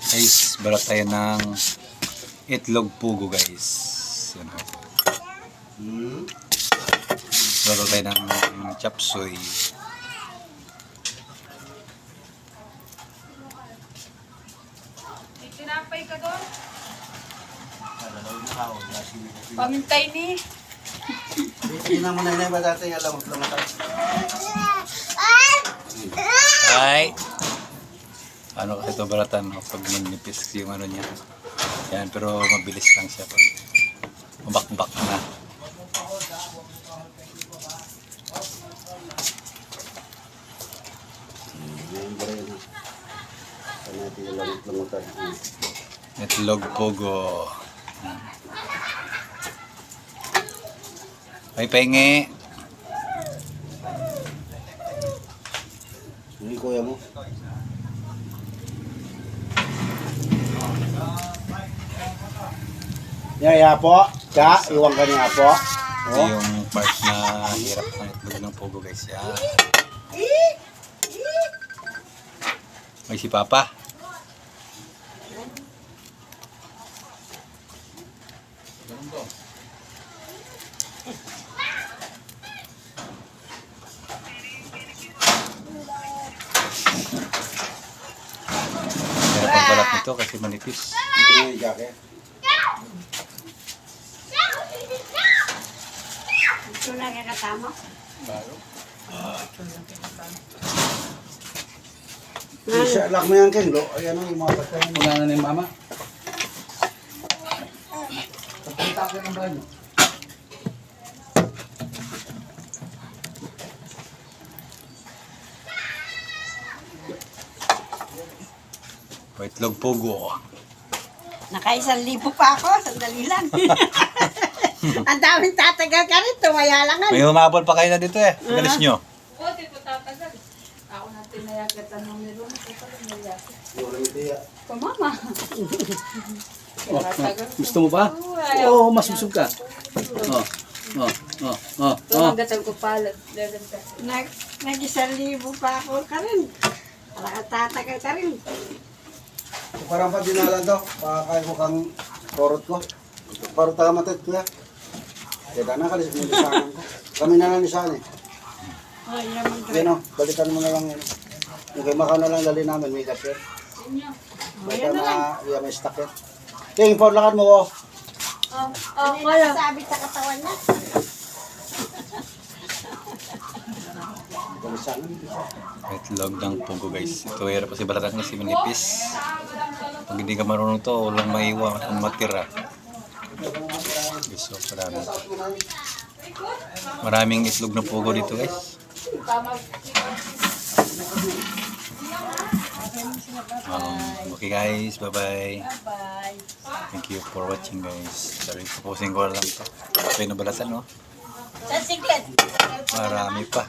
Guys, balat tayo ng itlog pugo guys. Yan o. Balat tayo ng chop suey. May tinapay ka doon? Pamintay ni. Tingnan mo na yun ba dati alam mo lang Ay! Ano kasi ito balatan no? Pag manipis yung ano niya. Yan, pero mabilis lang siya pag mabakbak na. Itlog pugo. Ay, pahingi. Hindi kuya mo. Yaya po. Ka, iwan ka niya po. Ito yung part na hirap ng itlog ng pugo guys. Yan. May si Papa. Kaya pagbalat nito kasi manipis. Hindi jacket. Ito lang kakatama. Isa lang mo yan King. Ayan ang mga pagkain. Wala na ni mama. Pagkita ko ng banyo. Itlog pugo. Naka-1,000 pa ako. Sandali lang. Ang daming tatagal ka rin. Tumaya lang. May humabol pa kayo na dito eh. Galis nyo. Oo, dito tatagal. Ako na tinayagatan ng meron. Wala yung tiya. Pamama. Oh, gusto mo ba? Oo, mas busog ka. Oh, oh, oh, oh, oh. Tumagatal ko pala. Nag-1,000 pa ako ka rin. Tatagal ka rin. Parang pa dinala daw. Pakakain mo kang korot ko. Parang taga matid kuya. Kaya na kalis mo lisanan ko. Kami na lang lisanan eh. Oh, yaman ka. Yan o, balikan mo na lang yan. Yung kay Makaw na lang dali namin, may cashier. Balikan na, iya may stock yan. King, paulakan mo oh. Wala. Sabi sa katawan niya. Balisanan. Itlog ng pugo guys. Ito hirap kasi balatan kasi manipis. Pag hindi ka marunong to, walang maiwan kung matira. Gusto ko marami. Maraming itlog na pugo dito guys. Okay guys, bye-bye. Thank you for watching guys. Sorry, tapusin ko lang to. Ito yung nabalatan no? Sa siklet. Marami pa.